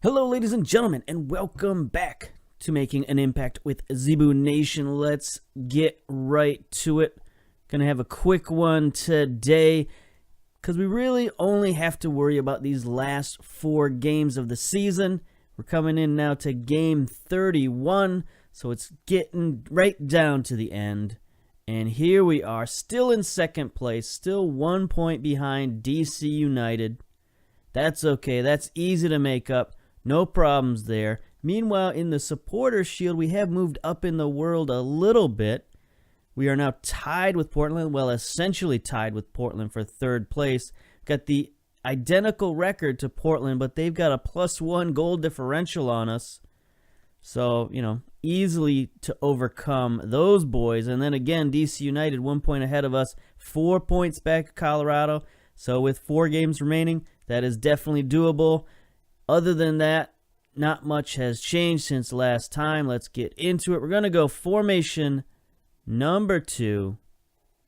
Hello, ladies and gentlemen, and welcome back to Making an Impact with Zebu Nation. Let's get right to it. Gonna have a quick one today because we really only have to worry about these last 4 games of the season. We're coming in now to game 31, so it's getting right down to the end. And here we are, still in second place, still 1 point behind DC United. That's okay, that's easy to make up. No problems there. Meanwhile, in the Supporters Shield, we have moved up in the world a little bit. We are now tied with Portland, well, essentially tied with Portland for third place. Got the identical record to Portland, but they've got a +1 goal differential on us. So, easily to overcome those boys. And then again, DC United 1 point ahead of us, 4 points back at Colorado. So with 4 games remaining, that is definitely doable. Other than that, not much has changed since last time. Let's get into it. We're going to go formation number 2.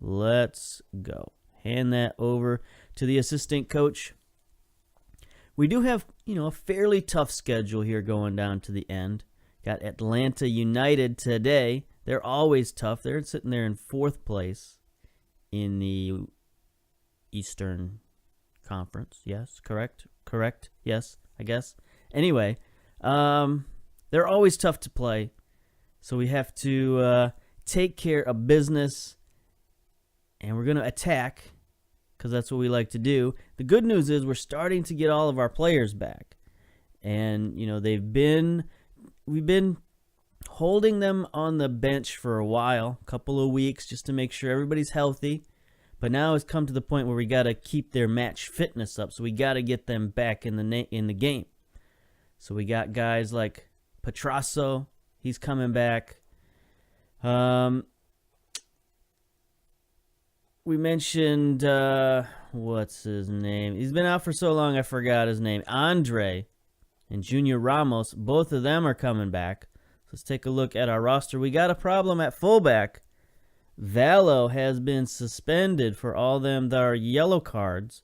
Let's go. Hand that over to the assistant coach. We do have, a fairly tough schedule here going down to the end. Got Atlanta United today. They're always tough. They're sitting there in 4th place in the Eastern Conference. Yes, correct? Correct, yes. I guess. Anyway, they're always tough to play, so we have to take care of business, and we're going to attack because that's what we like to do. The good news is we're starting to get all of our players back, and we've been holding them on the bench for a while, a couple of weeks, just to make sure everybody's healthy. But now it's come to the point where we got to keep their match fitness up, so we got to get them back in the game. So we got guys like Petrasso, he's coming back. We mentioned what's his name? He's been out for so long I forgot his name. Andre and Junior Ramos, both of them are coming back. So let's take a look at our roster. We got a problem at fullback. Valo has been suspended for all them that are yellow cards.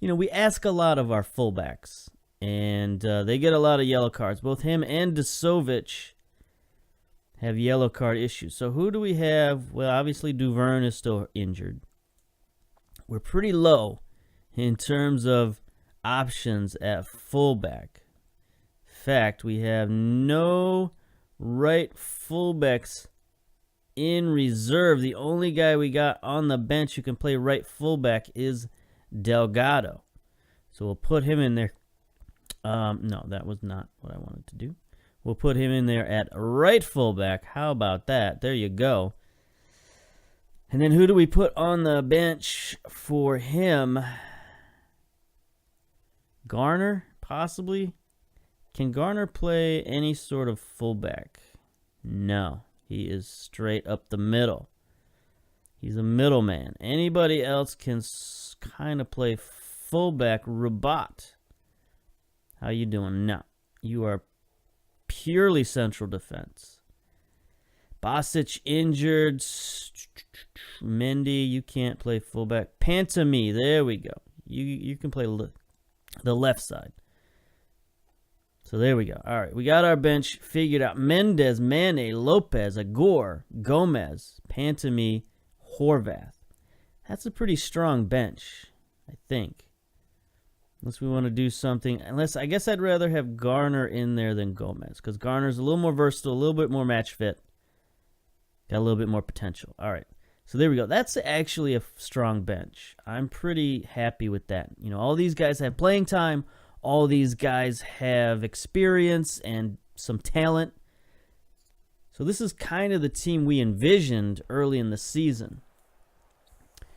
We ask a lot of our fullbacks, and they get a lot of yellow cards. Both him and Desovic have yellow card issues. So who do we have? Well, obviously Duverne is still injured. We're pretty low in terms of options at fullback. In fact, we have no right fullbacks in reserve. The only guy we got on the bench who can play right fullback is Delgado. So we'll put him in there. No, that was not what I wanted to do. We'll put him in there at right fullback. How about that? There you go. And then who do we put on the bench for him? Garner, possibly? Can Garner play any sort of fullback? No. He is straight up the middle. He's a middleman. Anybody else can kind of play fullback. Rabat. How you doing? No. You are purely central defense. Bosic injured. Mendy, you can't play fullback. Pantami, there we go. You can play the left side. So there we go. All right, we got our bench figured out. Mendez, Mane, Lopez, Agor, Gomez, Pantami, Horvath. That's a pretty strong bench, I think. Unless we want to do something. I guess I'd rather have Garner in there than Gomez, because Garner's a little more versatile, a little bit more match fit. Got a little bit more potential. All right, so there we go. That's actually a strong bench. I'm pretty happy with that. All these guys have playing time. All these guys have experience and some talent. So this is kind of the team we envisioned early in the season.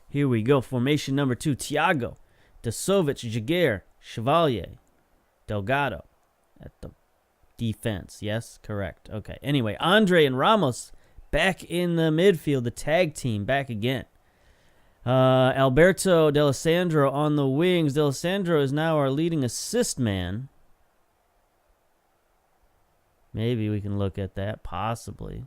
Here we go. Formation number 2. Thiago, Desovic, Jaguar, Chevalier, Delgado at the defense. Yes, correct. Okay. Anyway, Andre and Ramos back in the midfield. The tag team back again. Alberto D'Alessandro on the wings. D'Alessandro is now our leading assist man. Maybe we can look at that, possibly.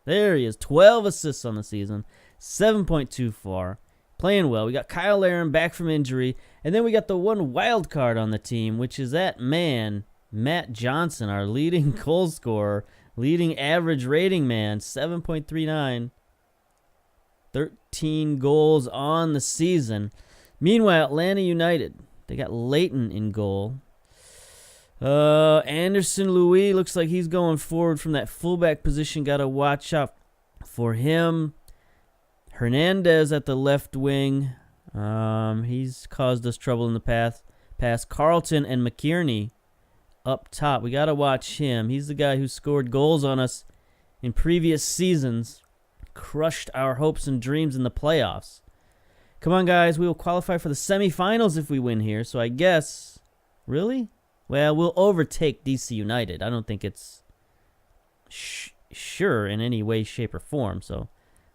There he is, 12 assists on the season, 7.24. playing well. We got Kyle Aaron back from injury. And then we got the one wild card on the team, which is that man, Matt Johnson, our leading goal scorer, leading average rating man, 7.39. 13 goals on the season. Meanwhile, Atlanta United, they got Leighton in goal. Anderson Louis looks like he's going forward from that fullback position. Got to watch out for him. Hernandez at the left wing. He's caused us trouble in the past. Carlton and McKierney up top. We got to watch him. He's the guy who scored goals on us in previous seasons. Crushed our hopes and dreams in the playoffs. Come on, guys. We will qualify for the semifinals if we win here. So I guess... Really? Well, we'll overtake DC United. I don't think it's sure in any way, shape, or form. So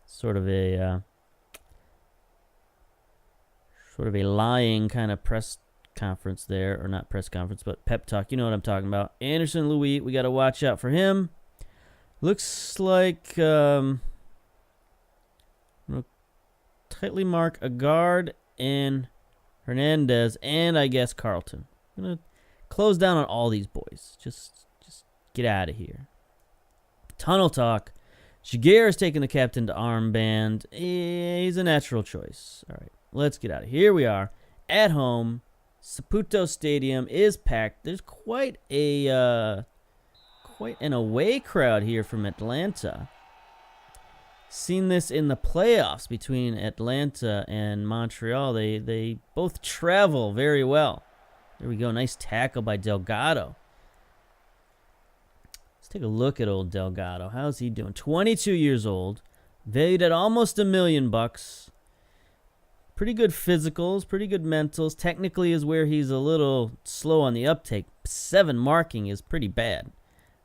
sort of a lying kind of press conference there. Or not press conference, but pep talk. You know what I'm talking about. Anderson Louis, we got to watch out for him. Looks like... tightly mark a guard and Hernandez and I guess Carlton. I'm going to close down on all these boys. Just get out of here. Tunnel talk. Jaguar is taking the captain to armband. He's a natural choice. All right, let's get out of here. Here we are at home. Saputo Stadium is packed. There's quite an away crowd here from Atlanta. Seen this in the playoffs between Atlanta and Montreal. They both travel very well. There we go. Nice tackle by Delgado. Let's take a look at old Delgado. How's he doing? 22 years old. Valued at almost $1 million. Pretty good physicals, pretty good mentals. Technically is where he's a little slow on the uptake. 7 marking is pretty bad.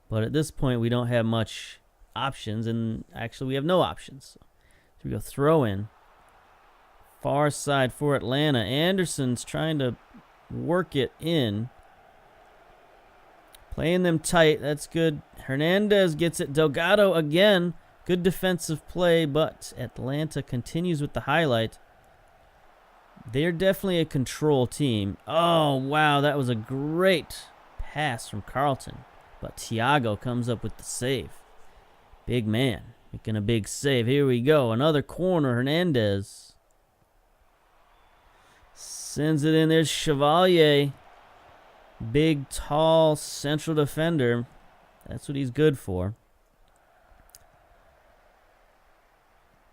But at this point, we don't have much options, and actually we have no options. So we go throw in. Far side for Atlanta. Anderson's trying to work it in. Playing them tight. That's good. Hernandez gets it. Delgado again. Good defensive play, but Atlanta continues with the highlight. They're definitely a control team. Oh, wow. That was a great pass from Carlton. But Thiago comes up with the save. Big man making a big save. Here we go. Another corner. Hernandez sends it in. There's Chevalier. Big, tall, central defender. That's what he's good for.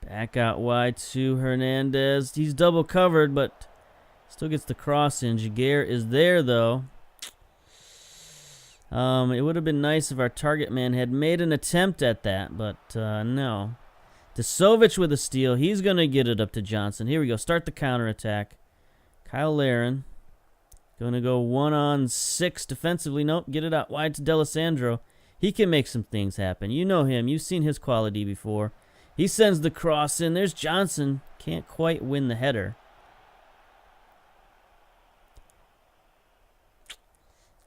Back out wide to Hernandez. He's double covered, but still gets the cross in. Jaguar is there, though. It would have been nice if our target man had made an attempt at that, but no. Desovic with a steal. He's going to get it up to Johnson. Here we go. Start the counterattack. Kyle Laren. Going to go 1-on-6 defensively. Nope, get it out wide to D'Alessandro. He can make some things happen. You know him. You've seen his quality before. He sends the cross in. There's Johnson. Can't quite win the header.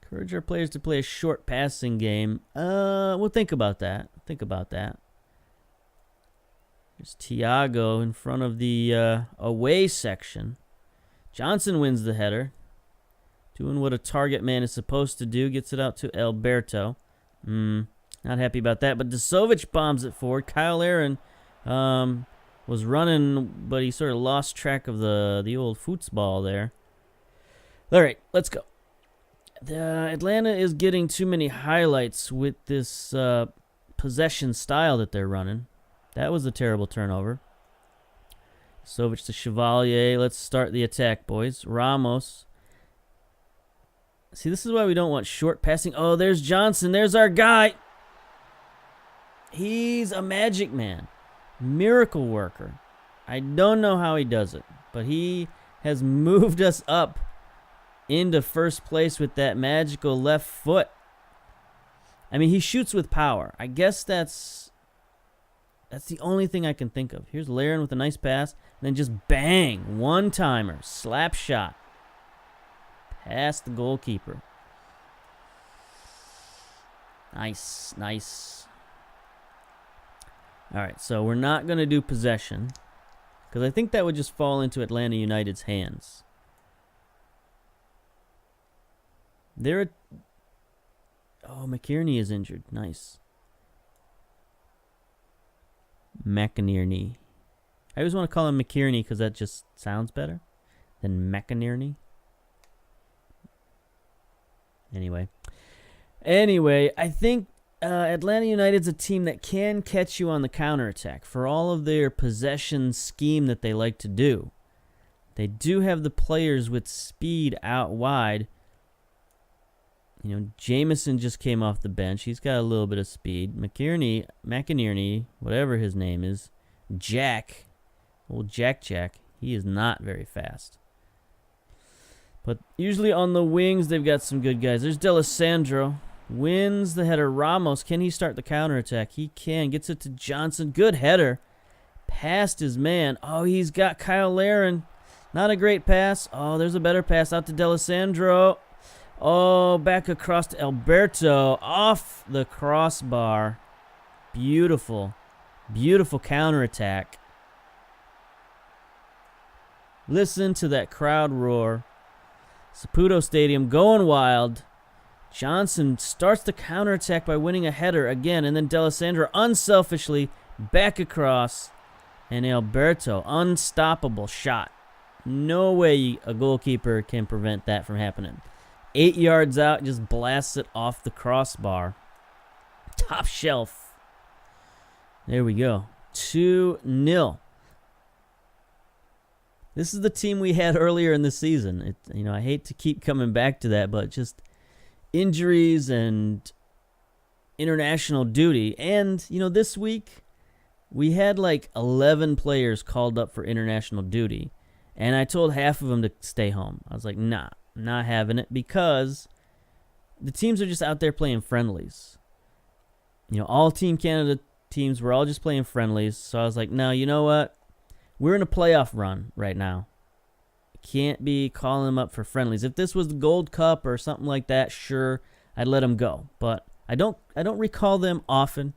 Encourage our players to play a short passing game. We'll think about that. There's Thiago in front of the away section. Johnson wins the header. Doing what a target man is supposed to do. Gets it out to Alberto. Not happy about that. But Desovic bombs it forward. Kyle Aaron was running, but he sort of lost track of the old football there. All right, let's go. Atlanta is getting too many highlights with this possession style that they're running. That was a terrible turnover. Desovic to Chevalier. Let's start the attack, boys. Ramos. See, this is why we don't want short passing. Oh, there's Johnson. There's our guy. He's a magic man. Miracle worker. I don't know how he does it, but he has moved us up into first place with that magical left foot. I mean, he shoots with power. I guess that's the only thing I can think of. Here's Laren with a nice pass, and then just bang, one-timer, slap shot. Past the goalkeeper. Nice. All right, so we're not going to do possession. Because I think that would just fall into Atlanta United's hands. Oh, McInerney is injured. Nice. McInerney. I always want to call him McInerney because that just sounds better than McInerney. Anyway, I think Atlanta United's a team that can catch you on the counterattack for all of their possession scheme that they like to do. They do have the players with speed out wide. You know, Jameson just came off the bench. He's got a little bit of speed. McInerney, whatever his name is, old Jack, he is not very fast. But usually on the wings, they've got some good guys. There's D'Alessandro. Wins the header. Ramos, can he start the counterattack? He can. Gets it to Johnson. Good header. Past his man. Oh, he's got Kyle Larin. Not a great pass. Oh, there's a better pass out to D'Alessandro. Oh, back across to Alberto. Off the crossbar. Beautiful. Beautiful counterattack. Listen to that crowd roar. Saputo Stadium going wild. Johnson starts the counterattack by winning a header again, and then D'Alessandro unselfishly back across. And Alberto, unstoppable shot. No way a goalkeeper can prevent that from happening. 8 yards out, just blasts it off the crossbar. Top shelf. There we go. 2-0. This is the team we had earlier in the season. I hate to keep coming back to that, but just injuries and international duty. And, this week we had like 11 players called up for international duty. And I told half of them to stay home. I was like, nah, I'm not having it, because the teams are just out there playing friendlies. All Team Canada teams were all just playing friendlies. So I was like, no, you know what? We're in a playoff run right now. Can't be calling them up for friendlies. If this was the Gold Cup or something like that, sure, I'd let them go. But I don't recall them often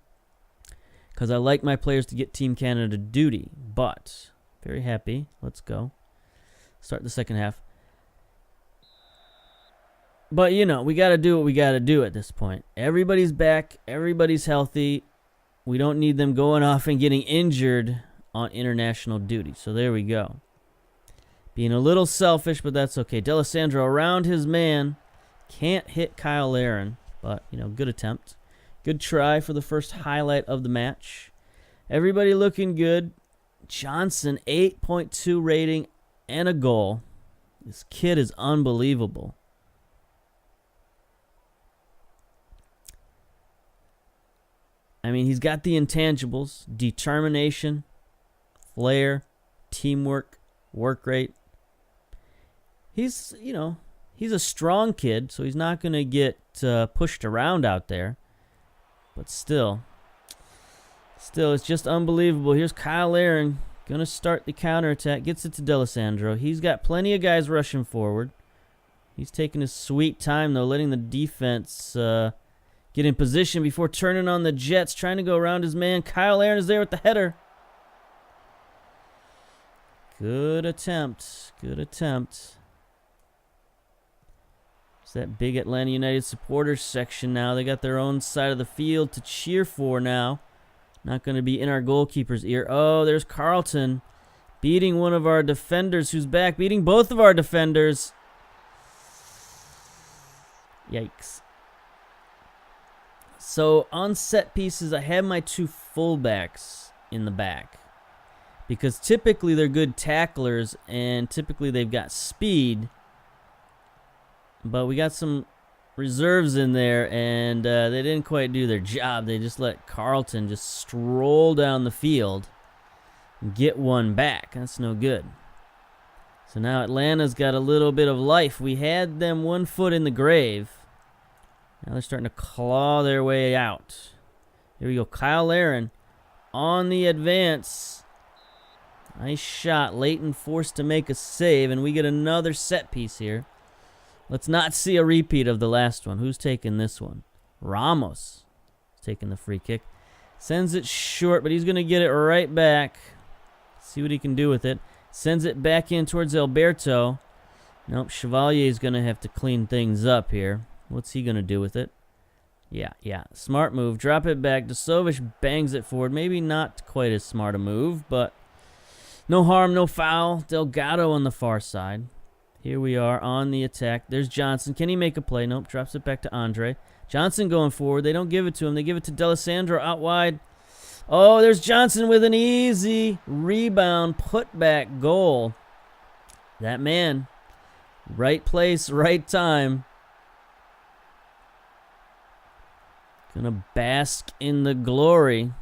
because I like my players to get Team Canada duty. But very happy. Let's go. Start the second half. But, we got to do what we got to do at this point. Everybody's back. Everybody's healthy. We don't need them going off and getting injured on international duty. So there we go. Being a little selfish, but that's okay. D'Alessandro around his man. Can't hit Kyle Larin, but, good attempt. Good try for the first highlight of the match. Everybody looking good. Johnson, 8.2 rating and a goal. This kid is unbelievable. He's got the intangibles: determination, flair, teamwork, work rate. He's a strong kid, so he's not going to get pushed around out there. But still, it's just unbelievable. Here's Kyle Larin, going to start the counterattack. Gets it to D'Alessandro. He's got plenty of guys rushing forward. He's taking his sweet time, though, letting the defense get in position before turning on the Jets, trying to go around his man. Kyle Larin is there with the header. Good attempt. Good attempt. It's that big Atlanta United supporters section now. They got their own side of the field to cheer for now. Not going to be in our goalkeeper's ear. Oh, there's Carlton beating one of our defenders who's back. Beating both of our defenders. Yikes. So on set pieces, I have my two fullbacks in the back, because typically they're good tacklers and typically they've got speed. But we got some reserves in there, and they didn't quite do their job. They just let Carlton just stroll down the field and get one back. That's no good. So now Atlanta's got a little bit of life. We had them 1 foot in the grave. Now they're starting to claw their way out. Here we go. Kyle Larin on the advance. Nice shot. Leighton forced to make a save, and we get another set piece here. Let's not see a repeat of the last one. Who's taking this one? Ramos is taking the free kick. Sends it short, but he's going to get it right back. See what he can do with it. Sends it back in towards Alberto. Nope, Chevalier's going to have to clean things up here. What's he going to do with it? Yeah. Smart move. Drop it back. Desovic bangs it forward. Maybe not quite as smart a move, but no harm, no foul. Delgado on the far side. Here we are on the attack. There's Johnson. Can he make a play? Nope. Drops it back to Andre. Johnson going forward. They don't give it to him. They give it to D'Alessandro out wide. Oh, there's Johnson with an easy rebound, putback goal. That man, right place, right time. Gonna bask in the glory.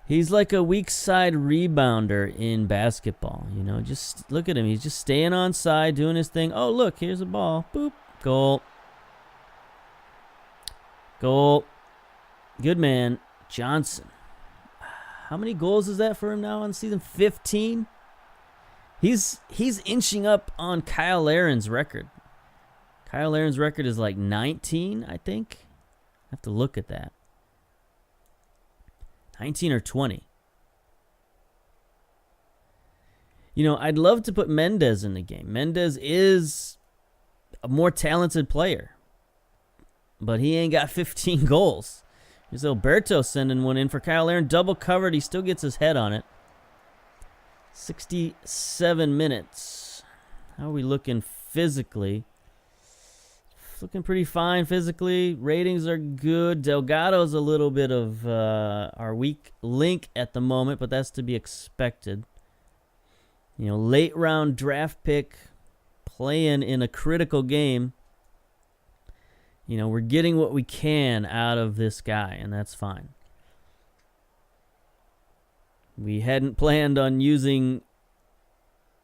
He's like a weak side rebounder in basketball. You know, just look at him. He's just staying on side, doing his thing. Oh, look, here's a ball. Boop. Goal. Goal. Good man. Johnson. How many goals is that for him now on season? 15? He's inching up on Kyle Laren's record. Kyle Laren's record is like 19, I think. I have to look at that. 19 or 20. You know, I'd love to put Mendez in the game. Mendez is a more talented player, but he ain't got 15 goals. Here's Alberto sending one in for Kyle Laren. Double covered. He still gets his head on it. 67 minutes. How are we looking physically? Looking pretty fine physically. Ratings are good. Delgado's a little bit of our weak link at the moment, but that's to be expected. You know, late round draft pick playing in a critical game. You know, we're getting what we can out of this guy, and that's fine. We hadn't planned on using,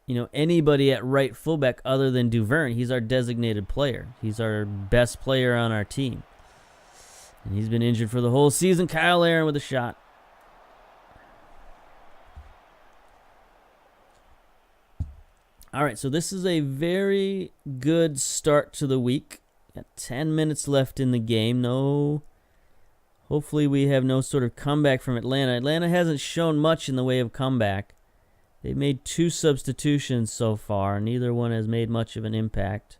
you know, anybody at right fullback other than Duverne. He's our designated player. He's our best player on our team. And he's been injured for the whole season. Kyle Laren with a shot. All right, so this is a very good start to the week. Got 10 minutes left in the game. Hopefully we have no sort of comeback from Atlanta. Atlanta hasn't shown much in the way of comeback. They've made 2 substitutions so far. Neither one has made much of an impact.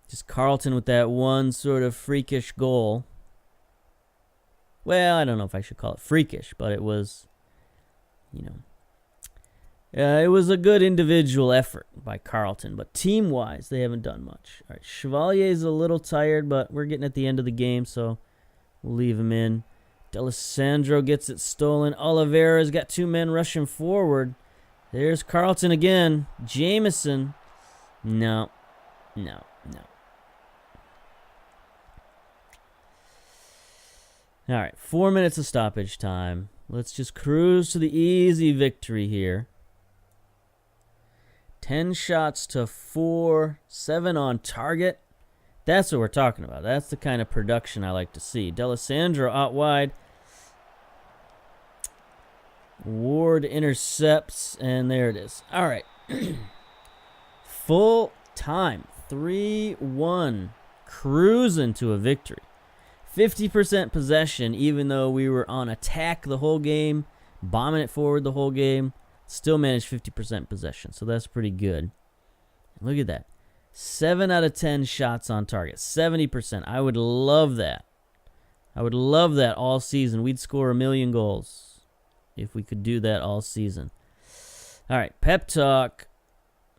Just Carlton with that one sort of freakish goal. Well, I don't know if I should call it freakish, but it was, you know, it was a good individual effort by Carlton, but team-wise, they haven't done much. All right, Chevalier's a little tired, but we're getting at the end of the game, so we'll leave him in. D'Alessandro gets it stolen. Oliveira's got 2 men rushing forward. There's Carlton again. Jameson. No. All right, 4 minutes of stoppage time. Let's just cruise to the easy victory here. 10 shots to 4, 7 on target. That's what we're talking about. That's the kind of production I like to see. D'Alessandro out wide. Ward intercepts, and there it is. All right. Full time. 3-1. Cruising to a victory. 50% possession, even though we were on attack the whole game, bombing it forward the whole game. Still managed 50% possession, so that's pretty good. Look at that. 7 out of 10 shots on target. 70%. I would love that. I would love that all season. We'd score 1 million goals if we could do that all season. All right, pep talk.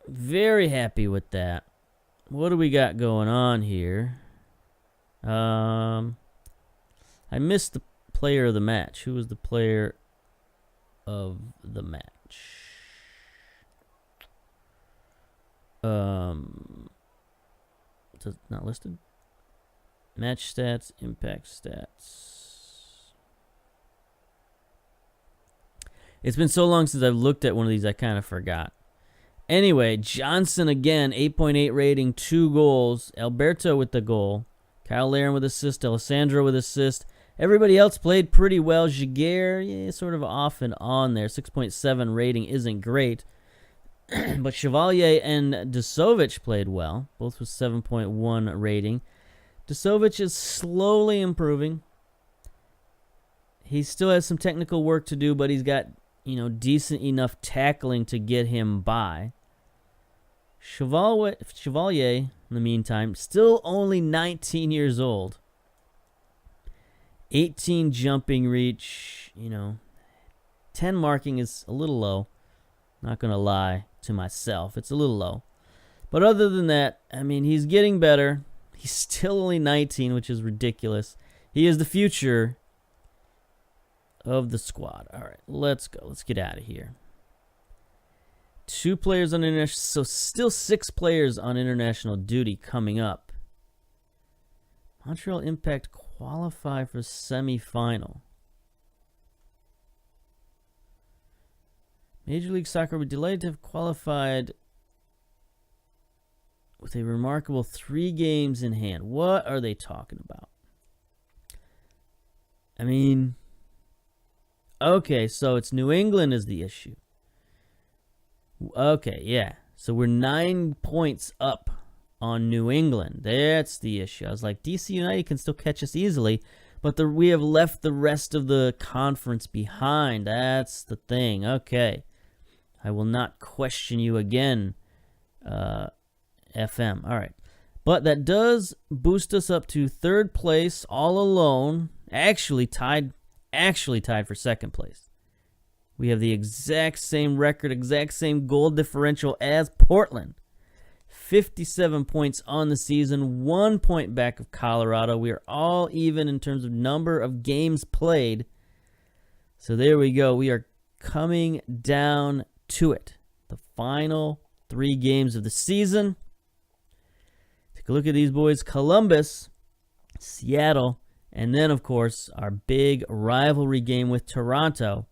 Very happy with that. What do we got going on here? I missed the player of the match. Who was the player of the match? It's not listed. Match stats, impact stats. It's been so long since I've looked at one of these, I kind of forgot. Anyway, Johnson again, 8.8 rating, 2 goals. Alberto with the goal. Kyle Laren with assist. Alessandro with assist. Everybody else played pretty well. Jaguar, yeah, sort of off and on there. 6.7 rating isn't great. But Chevalier and Desovic played well. Both with 7.1 rating. Desovic is slowly improving. he still has some technical work to do, but he's got, you know, decent enough tackling to get him by. Chevalier, in the meantime, still only 19 years old. 18 jumping reach, you know. 10 marking is a little low. Not going to lie to myself. It's a little low. But other than that, I mean, he's getting better. He's still only 19, which is ridiculous. He is the future of the squad. All right, let's go. Let's get out of here. 2 players on international, so still 6 players on international duty coming up. Montreal Impact qualify for semifinal. Major League Soccer would be delighted to have qualified with a remarkable 3 games in hand. What are they talking about? I mean, okay, so it's New England is the issue. Okay, yeah. So we're 9 points up on New England. That's the issue. I was like, DC United can still catch us easily, but we have left the rest of the conference behind. That's the thing. Okay. I will not question you again, FM. All right. But that does boost us up to 3rd place all alone. Actually tied for 2nd place. We have the exact same record, exact same goal differential as Portland. 57 points on the season, 1 point back of Colorado. We are all even in terms of number of games played. So there we go. We are coming down to it. The final 3 games of the season. Take a look at these boys. Columbus, Seattle, and then, of course, our big rivalry game with Toronto.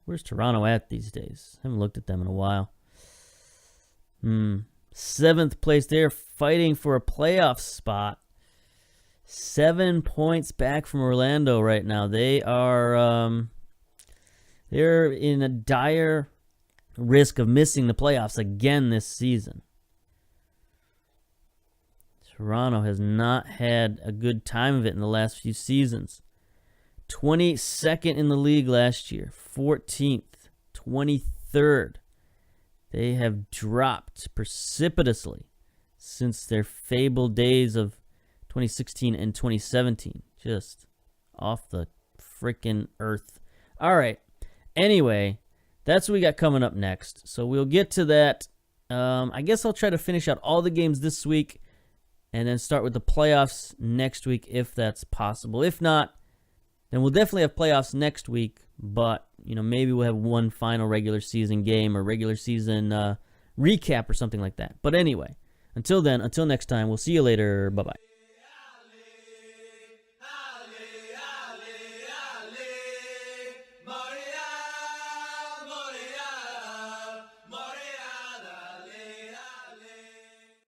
Where's Toronto at these days? Haven't looked at them in a while. 7th place. They're fighting for a playoff spot. 7 points back from Orlando right now. They are they're in a dire risk of missing the playoffs again this season. Toronto has not had a good time of it in the last few seasons. 22nd in the league last year. 14th. 23rd. They have dropped precipitously since their fabled days of 2016 and 2017. Just off the freaking earth. All right. Anyway, that's what we got coming up next. So we'll get to that. I guess I'll try to finish out all the games this week and then start with the playoffs next week if that's possible. If not, then we'll definitely have playoffs next week. But, you know, maybe we'll have one final regular season game or regular season recap or something like that. But anyway, until then, until next time, we'll see you later. Bye-bye.